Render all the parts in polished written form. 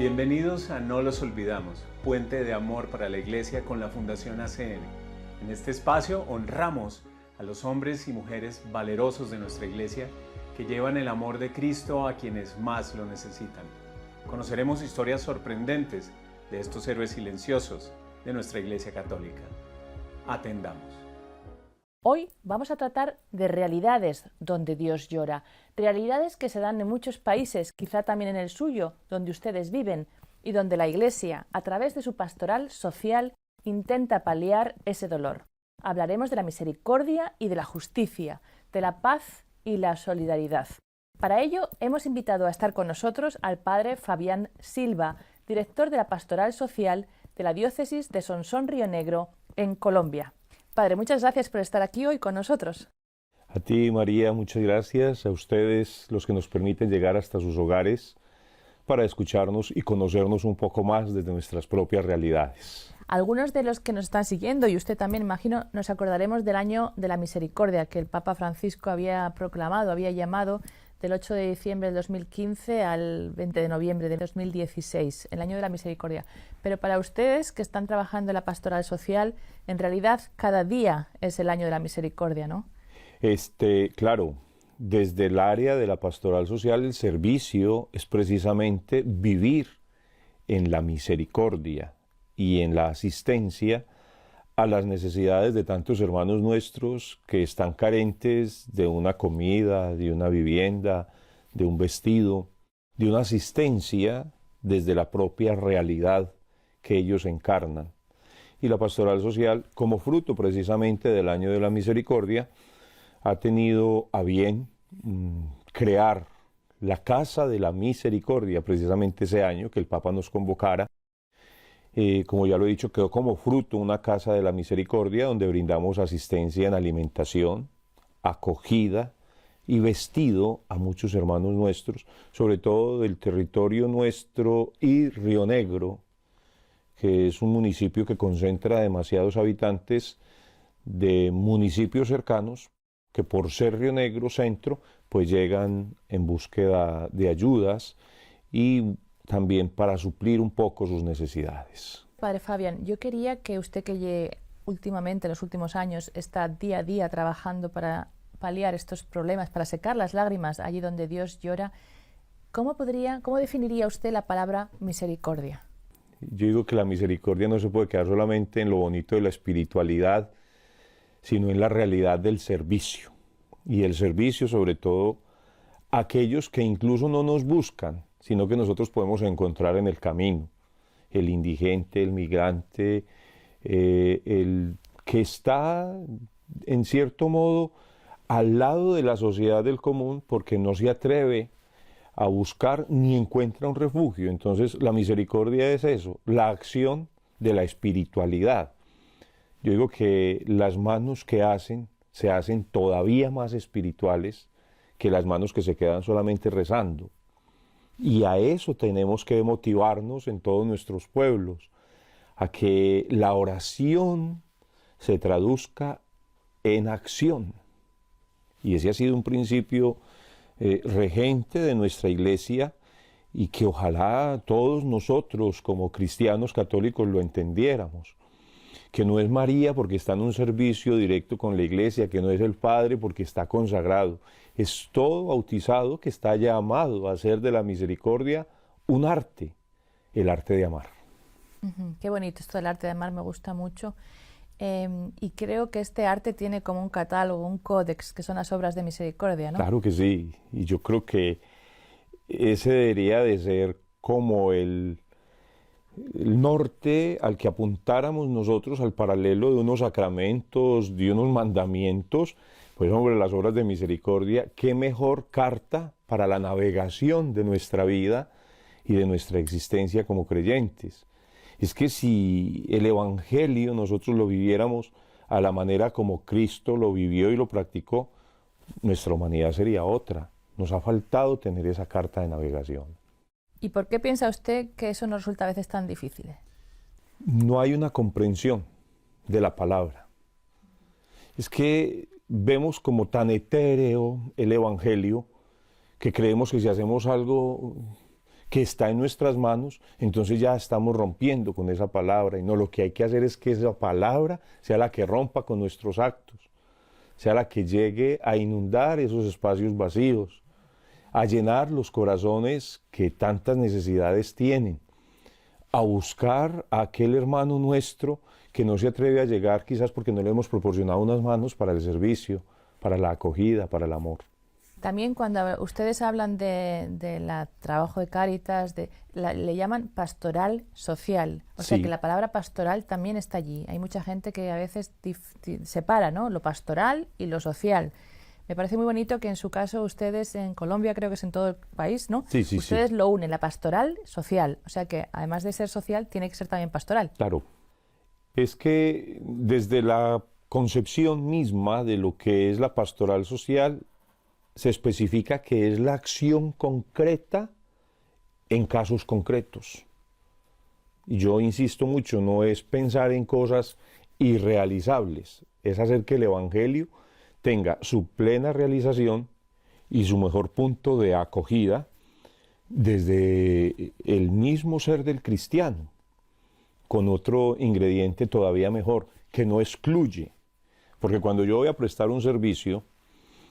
Bienvenidos a No los olvidamos, puente de amor para la Iglesia con la Fundación ACN. En este espacio honramos a los hombres y mujeres valerosos de nuestra Iglesia que llevan el amor de Cristo a quienes más lo necesitan. Conoceremos historias sorprendentes de estos héroes silenciosos de nuestra Iglesia Católica. Atendamos. Hoy vamos a tratar de realidades donde Dios llora, realidades que se dan en muchos países, quizá también en el suyo, donde ustedes viven, y donde la Iglesia, a través de su pastoral social, intenta paliar ese dolor. Hablaremos de la misericordia y de la justicia, de la paz y la solidaridad. Para ello, hemos invitado a estar con nosotros al padre Fabián Silva, director de la pastoral social de la diócesis de Sonsón Río Negro, en Colombia. Padre, muchas gracias por estar aquí hoy con nosotros. A ti, María, muchas gracias. A ustedes, los que nos permiten llegar hasta sus hogares para escucharnos y conocernos un poco más desde nuestras propias realidades. Algunos de los que nos están siguiendo, y usted también, imagino, nos acordaremos del año de la misericordia que el Papa Francisco había proclamado, había llamado del 8 de diciembre del 2015 al 20 de noviembre de 2016, el año de la misericordia. Pero para ustedes que están trabajando en la pastoral social, en realidad cada día es el año de la misericordia, ¿no? Claro, desde el área de la pastoral social, el servicio es precisamente vivir en la misericordia y en la asistencia a las necesidades de tantos hermanos nuestros que están carentes de una comida, de una vivienda, de un vestido, de una asistencia desde la propia realidad que ellos encarnan. Y la pastoral social, como fruto precisamente del año de la misericordia, ha tenido a bien crear la Casa de la Misericordia, precisamente ese año que el Papa nos convocara. Como ya lo he dicho, quedó como fruto una Casa de la Misericordia donde brindamos asistencia en alimentación, acogida y vestido a muchos hermanos nuestros, sobre todo del territorio nuestro y Río Negro, que es un municipio que concentra demasiados habitantes de municipios cercanos que por ser Río Negro centro, pues llegan en búsqueda de ayudas y también para suplir un poco sus necesidades. Padre Fabián, yo quería que usted últimamente, en los últimos años, está día a día trabajando para paliar estos problemas, para secar las lágrimas allí donde Dios llora, ¿cómo definiría usted la palabra misericordia? Yo digo que la misericordia no se puede quedar solamente en lo bonito de la espiritualidad, sino en la realidad del servicio. Y el servicio, sobre todo, a aquellos que incluso no nos buscan, sino que nosotros podemos encontrar en el camino. El indigente, el migrante, el que está, en cierto modo, al lado de la sociedad del común porque no se atreve a buscar ni encuentra un refugio. Entonces, la misericordia es eso, la acción de la espiritualidad. Yo digo que las manos que se hacen todavía más espirituales que las manos que se quedan solamente rezando. Y a eso tenemos que motivarnos en todos nuestros pueblos, a que la oración se traduzca en acción. Y ese ha sido un principio regente de nuestra Iglesia y que ojalá todos nosotros como cristianos católicos lo entendiéramos. Que no es María porque está en un servicio directo con la Iglesia, que no es el Padre porque está consagrado. Es todo bautizado que está llamado a hacer de la misericordia un arte, el arte de amar. Qué bonito esto del arte de amar, me gusta mucho. Y creo que este arte tiene como un catálogo, un códex, que son las obras de misericordia, ¿no? Claro que sí, y yo creo que ese debería de ser como el norte al que apuntáramos nosotros, al paralelo de unos sacramentos, de unos mandamientos. Pues hombre, las obras de misericordia, qué mejor carta para la navegación de nuestra vida y de nuestra existencia como creyentes. Es que si el Evangelio nosotros lo viviéramos a la manera como Cristo lo vivió y lo practicó, nuestra humanidad sería otra. Nos ha faltado tener esa carta de navegación. ¿Y por qué piensa usted que eso nos resulta a veces tan difícil? No hay una comprensión de la palabra. Es que vemos como tan etéreo el Evangelio que creemos que si hacemos algo que está en nuestras manos, entonces ya estamos rompiendo con esa palabra. Y no, lo que hay que hacer es que esa palabra sea la que rompa con nuestros actos, sea la que llegue a inundar esos espacios vacíos, a llenar los corazones que tantas necesidades tienen, a buscar a aquel hermano nuestro que no se atreve a llegar quizás porque no le hemos proporcionado unas manos para el servicio, para la acogida, para el amor. También cuando ustedes hablan de trabajo de Cáritas, le llaman pastoral social. O sea que la palabra pastoral también está allí. Hay mucha gente que a veces separa, ¿no?, lo pastoral y lo social. Me parece muy bonito que en su caso ustedes en Colombia, creo que es en todo el país, ¿no? Sí, sí, ustedes sí. lo unen, la pastoral social. O sea que además de ser social, tiene que ser también pastoral. Claro. Es que desde la concepción misma de lo que es la pastoral social, se especifica que es la acción concreta en casos concretos. Y yo insisto mucho, no es pensar en cosas irrealizables, es hacer que el Evangelio tenga su plena realización y su mejor punto de acogida desde el mismo ser del cristiano, con otro ingrediente todavía mejor, que no excluye. Porque cuando yo voy a prestar un servicio,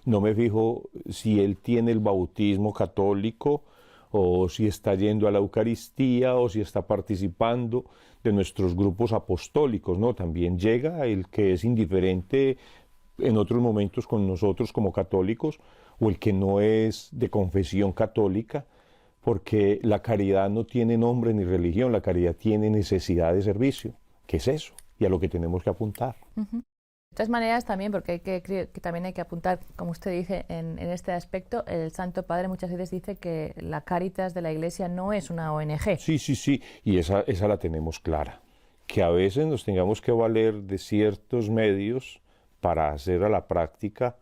no me fijo si él tiene el bautismo católico o si está yendo a la Eucaristía o si está participando de nuestros grupos apostólicos, ¿no? También llega el que es indiferente en otros momentos con nosotros como católicos o el que no es de confesión católica, porque la caridad no tiene nombre ni religión, la caridad tiene necesidad de servicio. ¿Qué es eso? Y a lo que tenemos que apuntar. Uh-huh. De todas maneras también, porque también hay que apuntar, como usted dice, en este aspecto, el Santo Padre muchas veces dice que la Cáritas de la Iglesia no es una ONG. Sí, sí, sí, y esa la tenemos clara, que a veces nos tengamos que valer de ciertos medios para hacer a la práctica,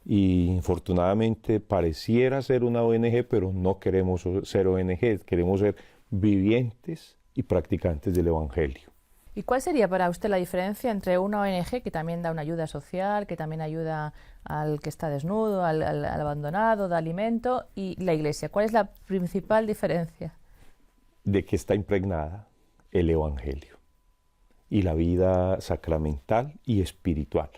y infortunadamente pareciera ser una ONG, pero no queremos ser ONG, queremos ser vivientes y practicantes del Evangelio. ¿Y cuál sería para usted la diferencia entre una ONG que también da una ayuda social, que también ayuda al que está desnudo, al abandonado, da alimento, y la Iglesia? ¿Cuál es la principal diferencia? De que está impregnada el Evangelio y la vida sacramental y espiritual.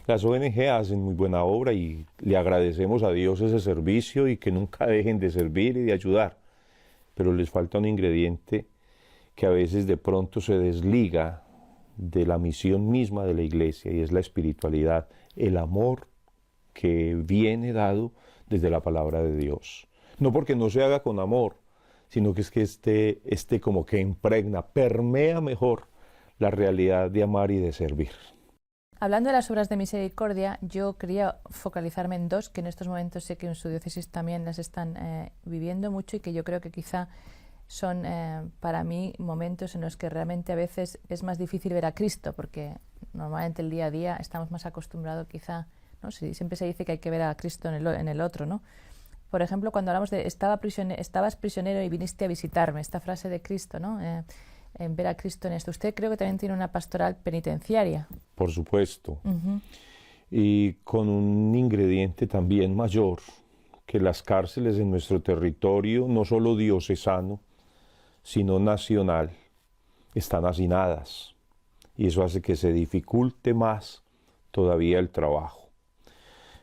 Las ONG hacen muy buena obra y le agradecemos a Dios ese servicio y que nunca dejen de servir y de ayudar, pero les falta un ingrediente que a veces de pronto se desliga de la misión misma de la Iglesia, y es la espiritualidad, el amor que viene dado desde la palabra de Dios. No porque no se haga con amor, sino que es que este como que impregna, permea mejor la realidad de amar y de servir. Hablando de las obras de misericordia, yo quería focalizarme en dos que en estos momentos sé que en su diócesis también las están viviendo mucho y que yo creo que quizá son para mí momentos en los que realmente a veces es más difícil ver a Cristo, porque normalmente el día a día estamos más acostumbrados quizá, ¿no? Siempre se dice que hay que ver a Cristo en el otro, ¿no? Por ejemplo, cuando hablamos de estabas prisionero y viniste a visitarme, esta frase de Cristo, ¿no? En ver a Cristo en esto. Usted creo que también tiene una pastoral penitenciaria. Por supuesto. Uh-huh. Y con un ingrediente también mayor, que las cárceles en nuestro territorio, no solo diocesano, sino nacional, están hacinadas. Y eso hace que se dificulte más todavía el trabajo.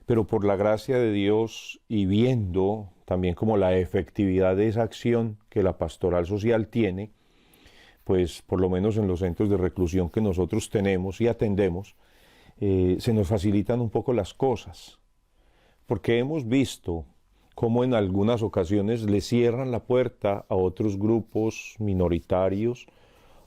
Pero por la gracia de Dios y viendo también como la efectividad de esa acción que la pastoral social tiene, pues por lo menos en los centros de reclusión que nosotros tenemos y atendemos, se nos facilitan un poco las cosas, porque hemos visto cómo en algunas ocasiones le cierran la puerta a otros grupos minoritarios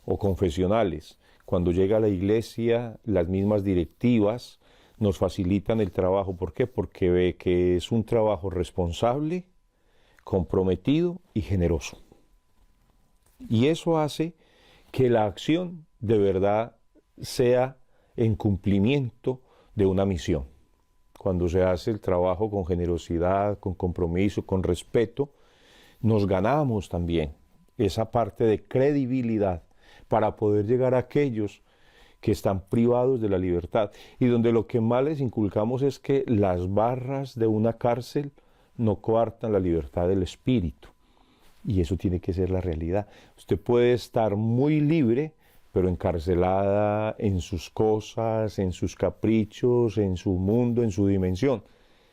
o confesionales. Cuando llega a la iglesia, las mismas directivas nos facilitan el trabajo. ¿Por qué? Porque ve que es un trabajo responsable, comprometido y generoso. Y eso hace que la acción de verdad sea en cumplimiento de una misión. Cuando se hace el trabajo con generosidad, con compromiso, con respeto, nos ganamos también esa parte de credibilidad para poder llegar a aquellos que están privados de la libertad y donde lo que más les inculcamos es que las barras de una cárcel no coartan la libertad del espíritu, Y eso tiene que ser la realidad. Usted puede estar muy libre, pero encarcelada en sus cosas, en sus caprichos, en su mundo, en su dimensión.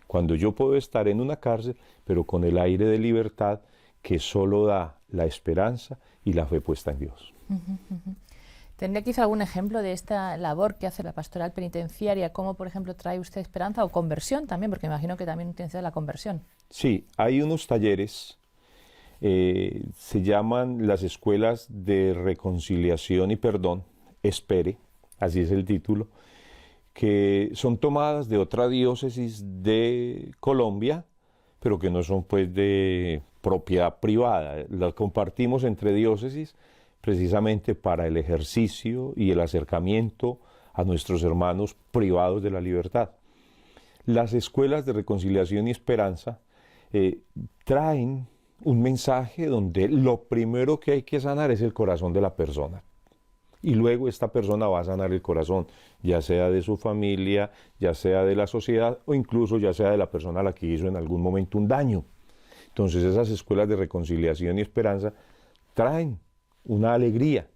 Cuando yo puedo estar en una cárcel, pero con el aire de libertad que solo da la esperanza y la fe puesta en Dios. ¿Tendría quizá algún ejemplo de esta labor que hace la pastoral penitenciaria? ¿Cómo, por ejemplo, trae usted esperanza o conversión también? Porque imagino que también utiliza la conversión. Sí, hay unos talleres, se llaman las Escuelas de Reconciliación y Perdón, ESPERE, así es el título, que son tomadas de otra diócesis de Colombia, pero que no son pues de propiedad privada, las compartimos entre diócesis precisamente para el ejercicio y el acercamiento a nuestros hermanos privados de la libertad. Las escuelas de reconciliación y esperanza traen un mensaje donde lo primero que hay que sanar es el corazón de la persona. Y luego esta persona va a sanar el corazón, ya sea de su familia, ya sea de la sociedad o incluso ya sea de la persona a la que hizo en algún momento un daño. Entonces esas escuelas de reconciliación y esperanza traen una alegría,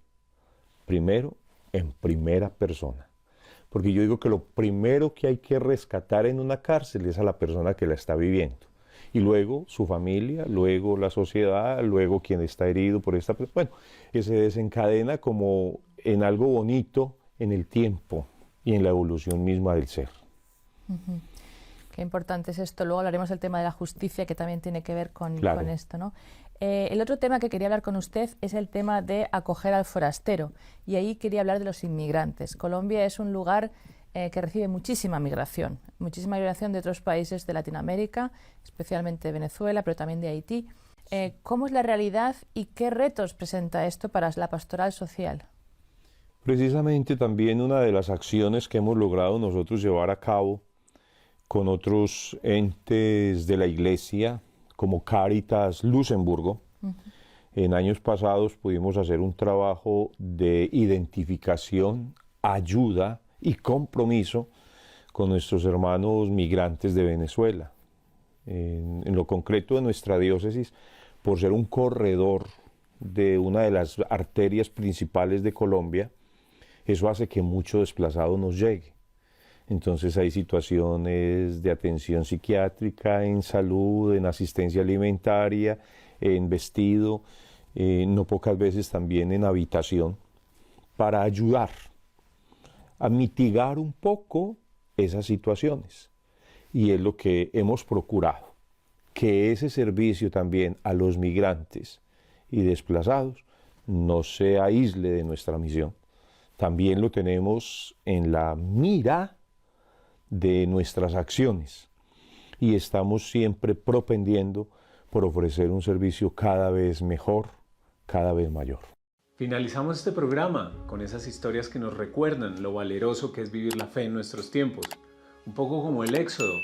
primero en primera persona. Porque yo digo que lo primero que hay que rescatar en una cárcel es a la persona que la está viviendo. Y luego su familia, luego la sociedad, luego quien está herido por esta persona. Bueno, que se desencadena como en algo bonito en el tiempo y en la evolución misma del ser. Qué importante es esto. Luego hablaremos del tema de la justicia, que también tiene que ver con esto, ¿no? El otro tema que quería hablar con usted es el tema de acoger al forastero. Y ahí quería hablar de los inmigrantes. Colombia es un lugar que recibe muchísima migración de otros países de Latinoamérica, especialmente de Venezuela, pero también de Haití. ¿Cómo es la realidad y qué retos presenta esto para la pastoral social? Precisamente también una de las acciones que hemos logrado nosotros llevar a cabo con otros entes de la Iglesia, como Cáritas Luxemburgo. En años pasados pudimos hacer un trabajo de identificación, ayuda y compromiso con nuestros hermanos migrantes de Venezuela. En lo concreto de nuestra diócesis, por ser un corredor de una de las arterias principales de Colombia, eso hace que mucho desplazado nos llegue. Entonces hay situaciones de atención psiquiátrica, en salud, en asistencia alimentaria, en vestido, no pocas veces también en habitación, para ayudar a mitigar un poco esas situaciones. Y es lo que hemos procurado, que ese servicio también a los migrantes y desplazados no se aísle de nuestra misión. También lo tenemos en la mira de nuestras acciones y estamos siempre propendiendo por ofrecer un servicio cada vez mejor, cada vez mayor. Finalizamos este programa con esas historias que nos recuerdan lo valeroso que es vivir la fe en nuestros tiempos, un poco como el Éxodo,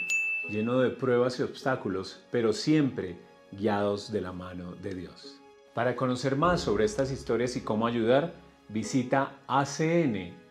lleno de pruebas y obstáculos, pero siempre guiados de la mano de Dios. Para conocer más sobre estas historias y cómo ayudar, visita acn-perú.org.